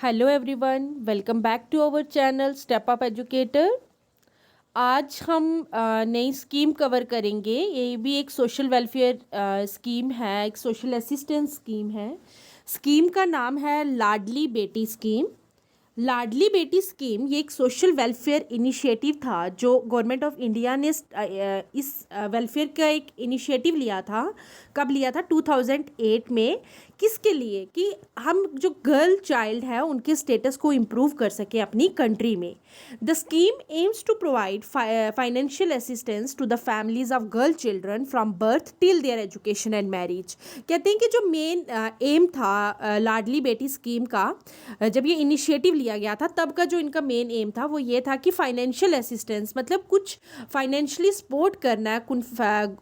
Hello everyone, welcome back to our channel step up educator. आज हम नई scheme cover करेंगे। ये भी एक सोशल वेलफेयर स्कीम है, एक सोशल असिस्टेंस स्कीम है। स्कीम का नाम है लाडली बेटी स्कीम। लाडली बेटी स्कीम ये एक सोशल वेलफेयर इनिशिएटिव था जो गवर्नमेंट ऑफ इंडिया ने इस वेलफेयर का एक इनिशिएटिव लिया था। कब लिया था? 2008 में। किसके लिए? कि हम जो गर्ल चाइल्ड है उनके स्टेटस को इम्प्रूव कर सके अपनी कंट्री में। The scheme aims to provide financial assistance to the families of girl children from birth till their education and marriage. कहते हैं कि जो मेन एम था लाडली बेटी स्कीम का, जब ये इनिशिएटिव लिया गया था तब का जो इनका मेन एम था वो ये था कि फाइनेंशियल असिस्टेंस मतलब कुछ फाइनेंशियली सपोर्ट करना है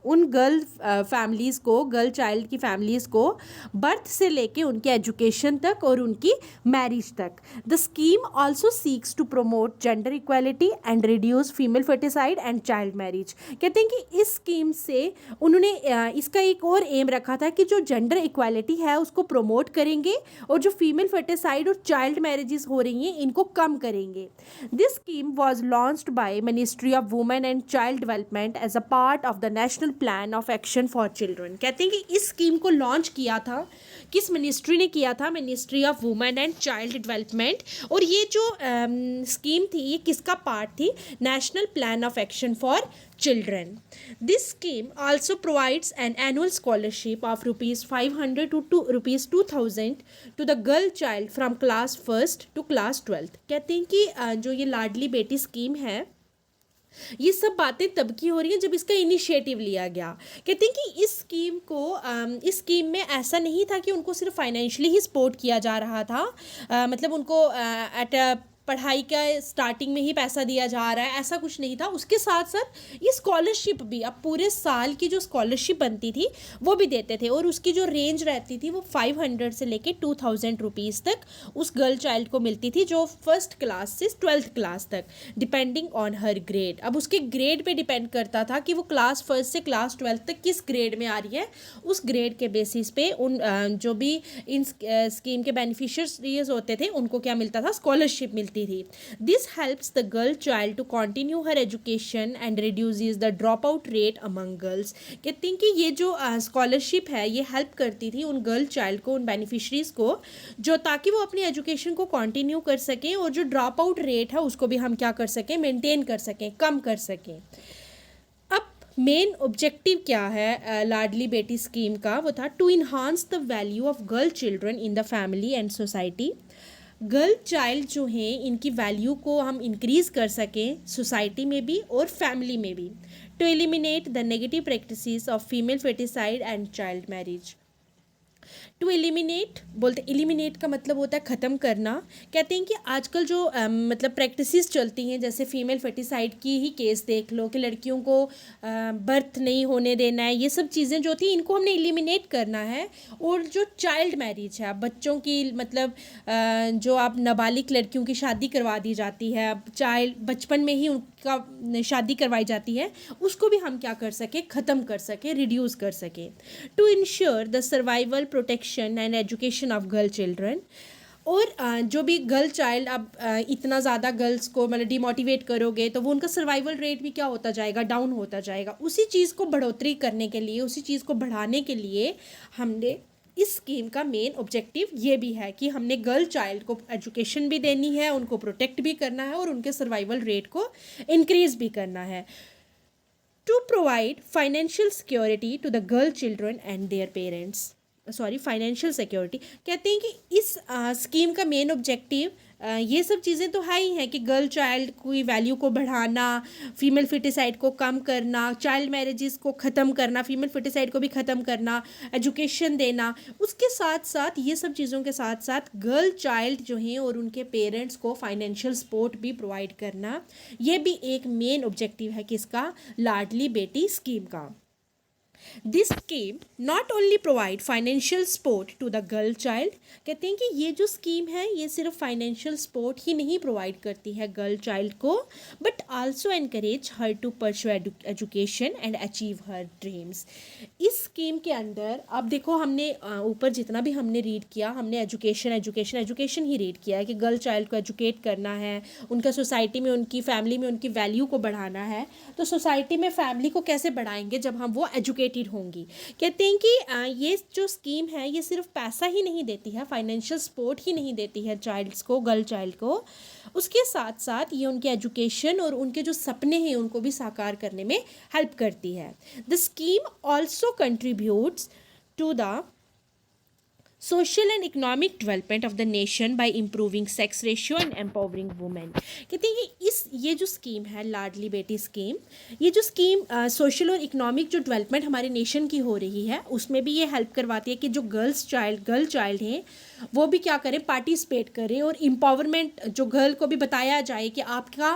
उन गर्ल फैमिलीज़ को, गर्ल चाइल्ड की फैमिलीज़ को बर्थ से लेके उनके एजुकेशन तक और उनकी मैरिज तक। The scheme also seeks to promote gender equality and reduce female foeticide and child marriage. कहते हैं कि इस स्कीम से उन्होंने इसका एक और एम रखा था कि जो जेंडर इक्वालिटी है उसको प्रमोट करेंगे और जो फीमेल फर्टिसाइड और चाइल्ड मैरिजेस हो रही हैं इनको कम करेंगे। This scheme was launched by ministry of women and child development as a part of the national plan of action for children. कहते हैं कि इस स्कीम को लॉन्च किया था, किस मिनिस्ट्री ने किया था? Ministry of women and child development. और ये जो स्कीम थी ये किसका पार्ट थी? National plan of action for children. This scheme also provides an annual scholarship of rupees 500 to rupees 2000 to the girl child from class 1st to class 12th। कहते हैं कि जो ये लाडली बेटी स्कीम है ये सब बातें तब की हो रही हैं जब इसका इनिशिएटिव लिया गया। कहते हैं कि इस स्कीम में ऐसा नहीं था कि उनको सिर्फ फाइनेंशियली ही सपोर्ट किया जा रहा था, मतलब उनको पढ़ाई का स्टार्टिंग में ही पैसा दिया जा रहा है, ऐसा कुछ नहीं था। उसके साथ साथ ये स्कॉलरशिप भी, अब पूरे साल की जो स्कॉलरशिप बनती थी वो भी देते थे और उसकी जो रेंज रहती थी वो 500 से लेके 2000 रुपीज़ तक उस गर्ल चाइल्ड को मिलती थी जो फर्स्ट क्लास से 12th क्लास तक, डिपेंडिंग ऑन हर ग्रेड। अब उसके ग्रेड पे डिपेंड करता था कि वो क्लास 1st से क्लास 12th तक किस ग्रेड में आ रही है। उस ग्रेड के बेसिस पे उन जो भी इन स्कीम के बेनिफिशियरीज होते थे उनको क्या मिलता था? स्कॉलरशिप मिलती थी। This helps the girl child to continue her education and reduces the drop out rate among girls. कहते हैं कि ये जो स्कॉलरशिप है ये हेल्प करती थी उन गर्ल चाइल्ड को, उन बेनिफिशरीज को, जो ताकि वो अपनी एजुकेशन को कंटिन्यू कर सकें और जो ड्रॉप आउट रेट है उसको भी हम क्या कर सकें? मेंटेन कर सकें, कम कर सकें। अब मेन ऑब्जेक्टिव क्या है लाडली बेटी स्कीम का? वो था to enhance the value of girl children in the family and society. Girl child जो हैं इनकी वैल्यू को हम इंक्रीज़ कर सकें सोसाइटी में भी और फैमिली में भी। To eliminate the negative practices of female foeticide and child marriage. To eliminate, बोलते एलिमिनेट का मतलब होता है ख़त्म करना। कहते हैं कि आजकल जो मतलब प्रैक्टिसेस चलती हैं, जैसे फीमेल फर्टिसाइड की ही केस देख लो कि लड़कियों को बर्थ नहीं होने देना है, ये सब चीज़ें जो थी इनको हमने एलिमिनेट करना है। और जो चाइल्ड मैरिज है, बच्चों की मतलब जो आप नाबालिग लड़कियों की शादी करवा दी जाती है, चाइल्ड बचपन में ही उनका शादी करवाई जाती है, उसको भी हम क्या कर सकें? ख़त्म कर सकें, रिड्यूस कर सकें। To ensure the survival, protection and education of girl children. और जो भी गर्ल चाइल्ड, अब इतना ज़्यादा गर्ल्स को मतलब डिमोटिवेट करोगे तो वो उनका सर्वाइवल रेट भी क्या होता जाएगा? डाउन होता जाएगा। उसी चीज़ को बढ़ोतरी करने के लिए, उसी चीज़ को बढ़ाने के लिए हमने इस स्कीम का मेन ऑब्जेक्टिव ये भी है कि हमने गर्ल चाइल्ड को एजुकेशन भी देनी है, उनको प्रोटेक्ट भी करना है और उनके सर्वाइवल रेट को इंक्रीज़ भी करना है। To provide financial security to the girl children and their parents, financial security. कहते हैं कि इस स्कीम का मेन ऑब्जेक्टिव ये सब चीज़ें तो है ही हैं कि गर्ल चाइल्ड की वैल्यू को बढ़ाना, फीमेल फिटिसाइड को कम करना, चाइल्ड मैरिजेस को ख़त्म करना, फीमेल फिटिसाइड को भी ख़त्म करना, एजुकेशन देना। उसके साथ साथ ये सब चीज़ों के साथ साथ गर्ल चाइल्ड जो हैं और उनके पेरेंट्स को फाइनेंशियल सपोर्ट भी प्रोवाइड करना, ये भी एक मेन ऑब्जेक्टिव है किसका? लाडली बेटी स्कीम का। This scheme not only provide financial support to the girl child, कहते हैं कि ये जो स्कीम है ये सिर्फ फाइनेंशियल सपोर्ट ही नहीं प्रोवाइड करती है गर्ल चाइल्ड को, but also encourage her to pursue education and achieve her dreams. इस स्कीम के अंदर अब देखो, हमने ऊपर जितना भी हमने रीड किया, हमने एजुकेशन एजुकेशन एजुकेशन ही रीड किया है कि गर्ल चाइल्ड को एजुकेट करना है, उनका सोसाइटी में, उनकी फैमिली में उनकी वैल्यू को बढ़ाना है। तो सोसाइटी में फैमिली को कैसे बढ़ाएंगे जब हम वो एजुकेटेड होंगी। कहते हैं कि ये जो स्कीम है ये सिर्फ पैसा ही नहीं देती है, फाइनेंशियल सपोर्ट ही नहीं देती है चाइल्ड्स को, गर्ल चाइल्ड को, उसके साथ साथ ये उनके एजुकेशन और उनके जो सपने हैं उनको भी साकार करने में हेल्प करती है। The scheme also contributes to the social and economic development of the nation by improving sex ratio and empowering women. कहते हैं कि ये जो स्कीम है लाडली बेटी स्कीम, ये जो स्कीम सोशल और इकोनॉमिक जो डेवलपमेंट हमारे नेशन की हो रही है उसमें भी ये हेल्प करवाती है कि जो गर्ल चाइल्ड हैं वो भी क्या करें, पार्टिसिपेट करें, और एम्पावरमेंट जो गर्ल को भी बताया जाए कि आपका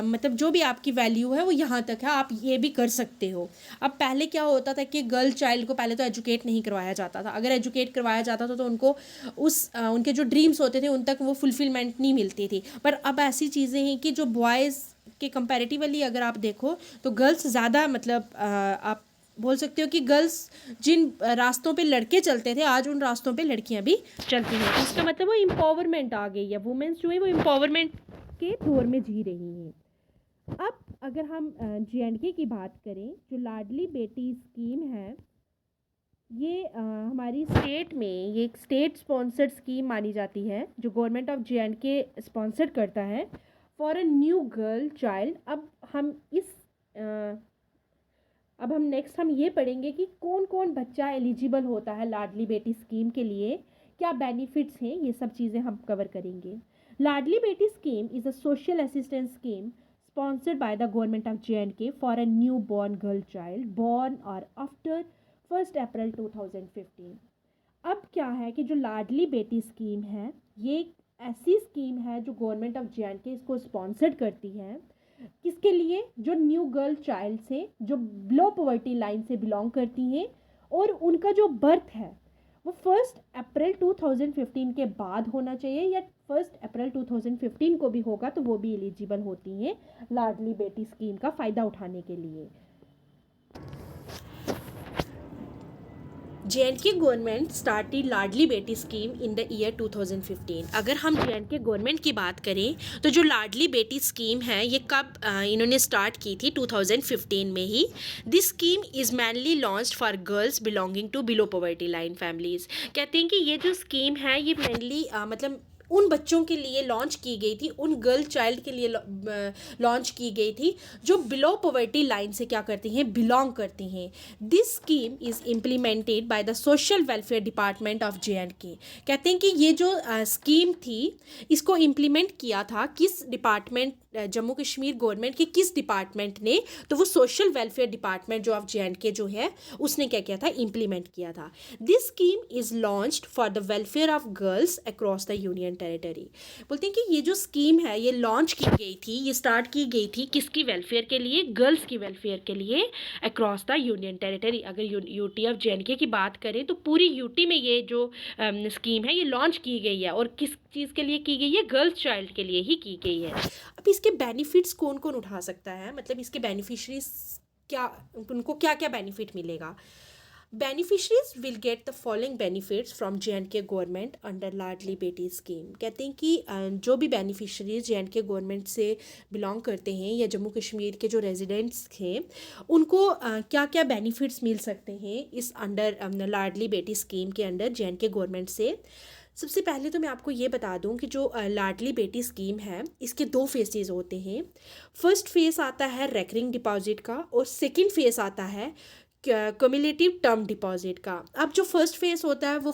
मतलब जो भी आपकी वैल्यू है वो यहाँ तक है, आप ये भी कर सकते हो। अब पहले क्या होता था कि गर्ल चाइल्ड को पहले तो एजुकेट नहीं करवाया जाता था, अगर एजुकेट करवाया जाता था तो उनको उनके जो ड्रीम्स होते थे उन तक वो फुलफिलमेंट नहीं मिलती थी। पर अब ऐसी चीज़ें हैं कि जो बॉयज़ के कंपैरेटिवली अगर आप देखो तो गर्ल्स ज़्यादा, मतलब आप बोल सकते हो कि गर्ल्स जिन रास्तों पे लड़के चलते थे आज उन रास्तों पे लड़कियां भी चलती हैं। तो इसका मतलब वो एम्पावरमेंट आ गई है, वुमेन्स जो है वो एम्पावरमेंट के दौर में जी रही हैं। अब अगर हम JNK की बात करें, जो लाडली बेटी स्कीम है ये हमारी स्टेट में ये एक स्टेट स्पॉन्सर्ड स्कीम मानी जाती है जो गवर्नमेंट ऑफ JNK स्पॉन्सर करता है for a new girl child. अब हम नेक्स्ट ये पढ़ेंगे कि कौन कौन बच्चा एलिजिबल होता है लाडली बेटी स्कीम के लिए, क्या बेनिफिट्स हैं, ये सब चीज़ें हम कवर करेंगे। लाडली Beti scheme is a social assistance scheme sponsored by the government of JNK for a newborn girl child born or after 1st April 2015। अब क्या है कि जो लाडली बेटी स्कीम है ये एक ऐसी स्कीम है जो गवर्नमेंट ऑफ JNK इसको स्पॉन्सर्ड करती है, किसके लिए, जो न्यू गर्ल चाइल्ड से जो बिलो पॉवर्टी लाइन से बिलोंग करती हैं और उनका जो बर्थ है वो 1 अप्रैल 2015 के बाद होना चाहिए या 1 अप्रैल 2015 को भी होगा तो वो भी एलिजिबल होती हैं लाडली बेटी स्कीम का फ़ायदा उठाने के लिए। JNK government started Ladli Beti scheme in the year 2015। अगर हम JNK गवर्नमेंट की बात करें तो जो लाडली बेटी स्कीम है ये कब इन्होंने स्टार्ट की थी, 2015 में ही। This scheme is mainly launched for girls belonging to below poverty line families. कहते हैं कि ये जो स्कीम है ये मेनली मतलब उन बच्चों के लिए लॉन्च की गई थी, उन गर्ल चाइल्ड के लिए लॉन्च की गई थी जो बिलो पॉवर्टी लाइन से क्या करती हैं, बिलोंग करती हैं। This scheme is implemented by the social welfare department of JNK। कहते हैं कि ये जो स्कीम थी इसको इम्प्लीमेंट किया था किस डिपार्टमेंट, जम्मू कश्मीर गवर्नमेंट के किस डिपार्टमेंट ने, तो वो सोशल वेलफेयर डिपार्टमेंट जो ऑफ JNK जो है उसने क्या किया था, इम्प्लीमेंट किया था। This scheme is launched for the welfare of girls across the union territory. बोलते हैं कि ये जो स्कीम है ये लॉन्च की गई थी, ये स्टार्ट की गई थी किसकी वेलफेयर के लिए, गर्ल्स की वेलफेयर के लिए अक्रॉस द यूनियन टेरिटरी। अगर UT ऑफ JNK की बात करें तो पूरी UT में ये जो स्कीम है ये लॉन्च की गई है और किस चीज़ के लिए की गई है, गर्ल्स चाइल्ड के लिए ही की गई है। अब इसके बेनिफिट्स कौन कौन उठा सकता है, मतलब इसके बेनिफिशरीज क्या, उनको क्या क्या बेनिफिट मिलेगा। Beneficiaries will get the following benefits from JNK government under Ladli Beti scheme. कहते हैं कि जो भी बेनिफिशरीज JNK गवर्नमेंट से बिलोंग करते हैं या जम्मू कश्मीर के जो रेजिडेंट्स हैं उनको क्या क्या बेनिफिट्स मिल सकते हैं इस अंडर लाडली बेटी स्कीम के अंडर JNK गवर्नमेंट से। सबसे पहले तो मैं आपको ये बता दूं कि जो लाडली बेटी स्कीम है इसके 2 फेजेस होते हैं। फर्स्ट फेज़ आता है रेकरिंग डिपॉजिट का और सेकंड फेज़ आता है क्यूमुलेटिव टर्म डिपॉजिट का। अब जो फर्स्ट फेज़ होता है वो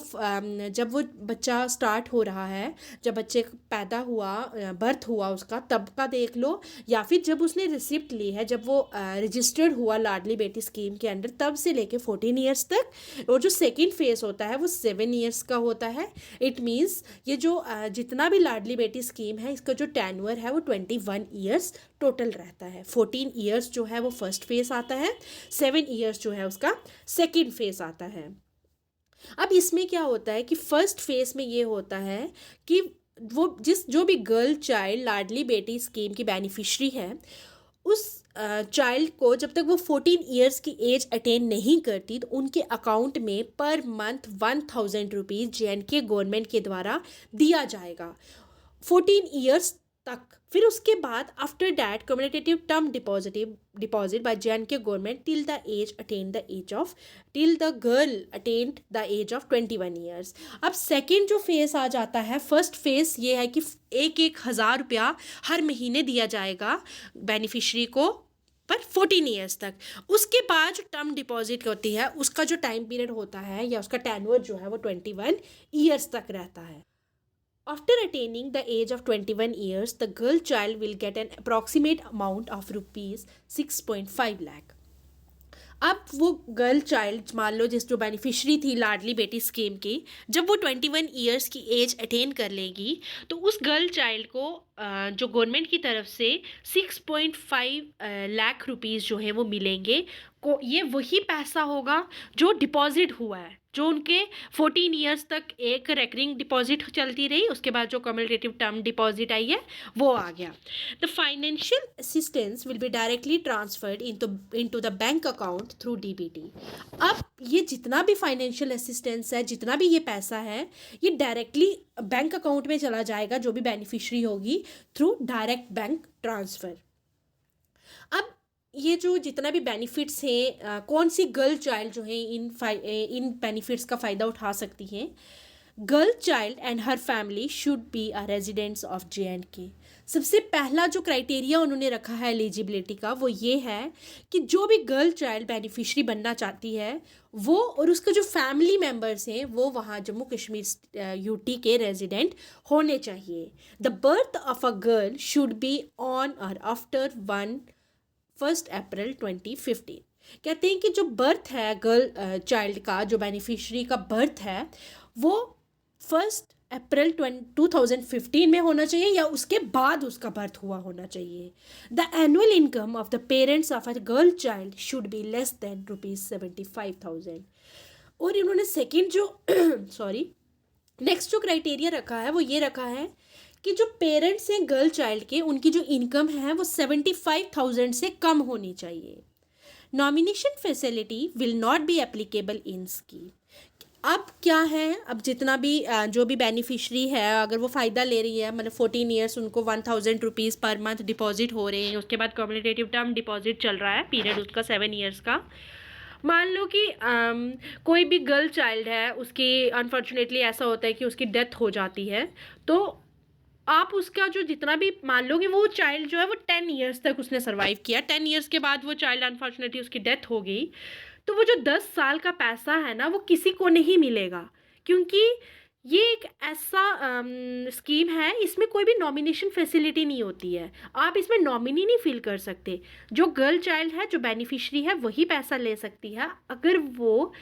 जब वो बच्चा स्टार्ट हो रहा है, जब बच्चे पैदा हुआ, बर्थ हुआ उसका, तब का देख लो, या फिर जब उसने रिसिप्ट ली है, जब वो रजिस्टर्ड हुआ लाडली बेटी स्कीम के अंडर, तब से लेके 14 ईयर्स तक। और जो सेकेंड फेज़ होता है वो 7 ईयर्स का होता है। इट मीन्स ये जो जितना भी लाडली बेटी स्कीम है इसका जो टेन्योर है वो 21 ईयर्स टोटल रहता है। 14 ईयर्स जो है वो फर्स्ट फेस आता है, 7 ईयर्स जो है उसका सेकेंड फेस आता है। अब इसमें क्या होता है कि फर्स्ट फेस में ये होता है कि वो जो भी गर्ल चाइल्ड लाडली बेटी स्कीम की बेनिफिशरी है, उस चाइल्ड को जब तक वो 14 ईयर्स की एज अटेन नहीं करती तो उनके अकाउंट में per month 1000 rupees JNK government के द्वारा दिया जाएगा 14 ईयर्स तक। फिर उसके बाद after that cumulative term deposit by JNK government till the girl attend the age of 21 years. अब सेकेंड जो फेस आ जाता है, फर्स्ट फेस ये है कि 1,000 रुपया हर महीने दिया जाएगा बेनिफिशरी को पर 14 ईयर्स तक। उसके बाद जो टर्म डिपॉजिट होती है उसका जो टाइम पीरियड होता है या उसका टेन्योर जो है वो 21 ईयर्स तक रहता है। After attaining the age of 21 years, the girl child will get an approximate amount of rupees 6.5 lakh. अब वो गर्ल चाइल्ड मान लो जो बेनिफिशरी थी लाडली बेटी स्कीम की, जब वो 21 ईयर्स की एज अटेन कर लेगी तो उस गर्ल चाइल्ड को जो गवर्नमेंट की तरफ से 6.5 लाख रुपीज़ जो है वो मिलेंगे। को ये वही पैसा होगा जो डिपॉजिट हुआ है, जो उनके 14 ईयर्स तक एक रेकरिंग डिपॉजिट चलती रही, उसके बाद जो कम्युलेटिव टर्म डिपॉजिट आई है वो आ गया। The financial assistance will be directly transferred into the bank account through DBT। अब ये जितना भी फाइनेंशियल असिस्टेंस है, जितना भी ये पैसा है, ये डायरेक्टली बैंक अकाउंट में चला जाएगा जो भी बेनिफिशरी होगी थ्रू डायरेक्ट बैंक ट्रांसफ़र। अब ये जो जितना भी बेनिफिट्स हैं, कौन सी गर्ल चाइल्ड जो है इन बेनिफिट्स का फ़ायदा उठा सकती हैं। Girl child and her family should be a residents of JNK। सबसे पहला जो क्राइटेरिया उन्होंने रखा है एलिजिबिलिटी का वो ये है कि जो भी गर्ल चाइल्ड बेनिफिशरी बनना चाहती है वो और उसका जो फैमिली मेम्बर्स हैं वो वहाँ जम्मू कश्मीर UT के रेजिडेंट होने चाहिए। The birth of a girl should be on और आफ्टर 1 अप्रैल 2015। कहते हैं कि जो बर्थ है गर्ल चाइल्ड का, जो बेनिफिशरी का बर्थ है वो 1 अप्रैल 2015 में होना चाहिए या उसके बाद उसका बर्थ हुआ होना चाहिए। The annual income of the parents of a girl child should be less than ₹75,000। और इन्होंने सेकेंड जो नेक्स्ट जो क्राइटेरिया रखा है वो ये रखा है कि जो पेरेंट्स हैं गर्ल चाइल्ड के, उनकी जो इनकम है वो 75,000 से कम होनी चाहिए। Nomination facility will not be applicable in scheme. अब क्या है, अब जितना भी जो भी बेनिफिशरी है अगर वो फ़ायदा ले रही है, मतलब 14 ईयर्स उनको 1000 रुपीज़ पर मंथ डिपॉजिट हो रहे हैं, उसके बाद कम्युलेटिव टर्म डिपॉजिट चल रहा है पीरियड उसका 7 ईयर्स का। मान लो कि कोई भी गर्ल चाइल्ड है, उसकी अनफॉर्चुनेटली ऐसा होता है कि उसकी डेथ हो जाती है, तो आप उसका जो जितना भी मान लो कि वो चाइल्ड जो है वो 10 ईयर्स तक उसने सर्वाइव किया, 10 ईयर्स के बाद वो चाइल्ड अनफॉर्चुनेटली उसकी डेथ हो गई, तो वो जो 10 साल का पैसा है ना वो किसी को नहीं मिलेगा, क्योंकि ये एक ऐसा स्कीम है, इसमें कोई भी नॉमिनेशन फैसिलिटी नहीं होती है, आप इसमें नॉमिनी नहीं फिल कर सकते। जो गर्ल चाइल्ड है, जो बेनिफिशरी है, वही पैसा ले सकती है अगर वो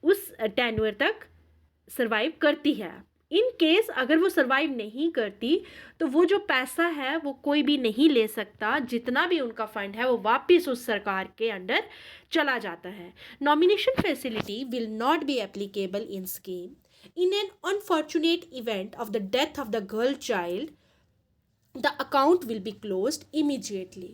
उस टेन्योर तक सर्वाइव करती है। इन केस अगर वो सर्वाइव नहीं करती तो वो जो पैसा है वो कोई भी नहीं ले सकता, जितना भी उनका फंड है वो वापस उस सरकार के अंडर चला जाता है। Nomination facility will not be applicable in scheme in an unfortunate event of the death of the girl child. The account will be closed immediately.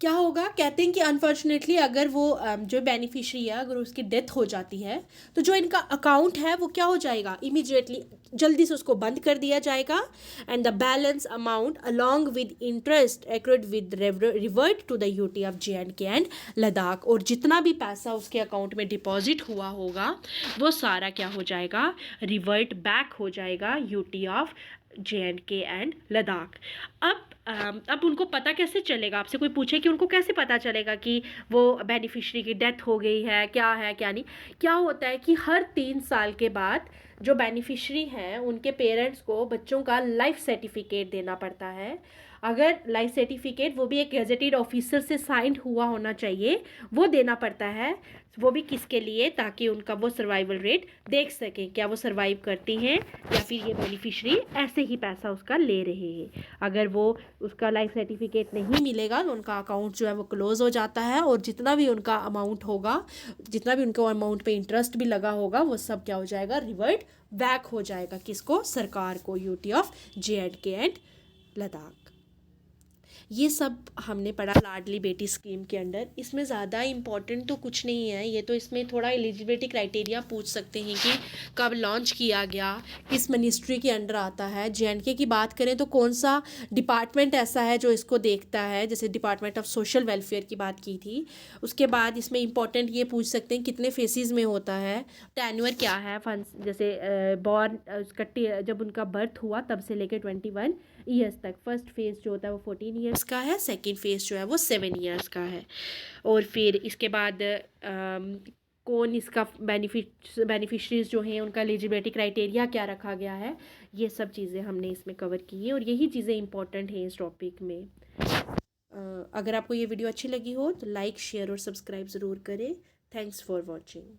क्या होगा, कहते हैं कि अनफॉर्चुनेटली अगर वो जो बेनिफिशरी है अगर उसकी डेथ हो जाती है तो जो इनका अकाउंट है वो क्या हो जाएगा, इमीडिएटली जल्दी से उसको बंद कर दिया जाएगा। And the balance amount along with interest accrued with revert to the UT of JNK and Ladakh. और जितना भी पैसा उसके अकाउंट में डिपॉजिट हुआ होगा वो सारा क्या हो जाएगा, रिवर्ट बैक हो जाएगा UT of JNK and Ladakh. अब उनको पता कैसे चलेगा, आपसे कोई पूछे कि उनको कैसे पता चलेगा कि वो बेनिफिशरी की डेथ हो गई है, क्या है क्या नहीं। क्या होता है कि हर 3 साल के बाद जो बेनिफिशरी हैं उनके पेरेंट्स को बच्चों का लाइफ सर्टिफिकेट देना पड़ता है। अगर लाइफ सर्टिफिकेट वो भी एक गेजेटेड ऑफिसर से साइंड हुआ होना चाहिए, वो देना पड़ता है। वो भी किसके लिए, ताकि उनका वो सर्वाइवल रेट देख सकें, क्या वो सर्वाइव करती हैं या फिर ये बेनिफिशरी ऐसे ही पैसा उसका ले रहे हैं। अगर वो उसका लाइफ सर्टिफिकेट नहीं मिलेगा तो उनका अकाउंट जो है वो क्लोज़ हो जाता है, और जितना भी उनका अमाउंट होगा, जितना भी उनको अमाउंट पे इंटरेस्ट भी लगा होगा, वो सब क्या हो जाएगा, रिवर्ट बैक हो जाएगा किसको, सरकार को, UT of JNK and Ladakh. ये सब हमने पढ़ा लाडली बेटी स्कीम के अंडर। इसमें ज़्यादा इम्पॉर्टेंट तो कुछ नहीं है, ये तो इसमें थोड़ा एलिजिबिलिटी क्राइटेरिया पूछ सकते हैं कि कब लॉन्च किया गया, किस मिनिस्ट्री के अंडर आता है। JNK की बात करें तो कौन सा डिपार्टमेंट ऐसा है जो इसको देखता है, जैसे डिपार्टमेंट ऑफ सोशल वेलफेयर की बात की थी। उसके बाद इसमें इंपॉर्टेंट ये पूछ सकते हैं कितने फेसेस में होता है, टेन्योर क्या है फंड्स, जैसे बॉर्न उसका जब उनका बर्थ हुआ तब से लेकर 21 ईयर्स तक। फर्स्ट फेज़ जो होता है वो 14 ईयर्स का है, सेकंड फेज़ जो है वो 7 ईयर्स का है। और फिर इसके बाद कौन इसका बेनिफिशरीज जो हैं उनका एलिजिबिलिटी क्राइटेरिया क्या रखा गया है, ये सब चीज़ें हमने इसमें कवर की हैं, और यही चीज़ें इंपॉर्टेंट हैं इस टॉपिक में। अगर आपको ये वीडियो अच्छी लगी हो तो लाइक, शेयर और सब्सक्राइब ज़रूर करें। Thanks for watching.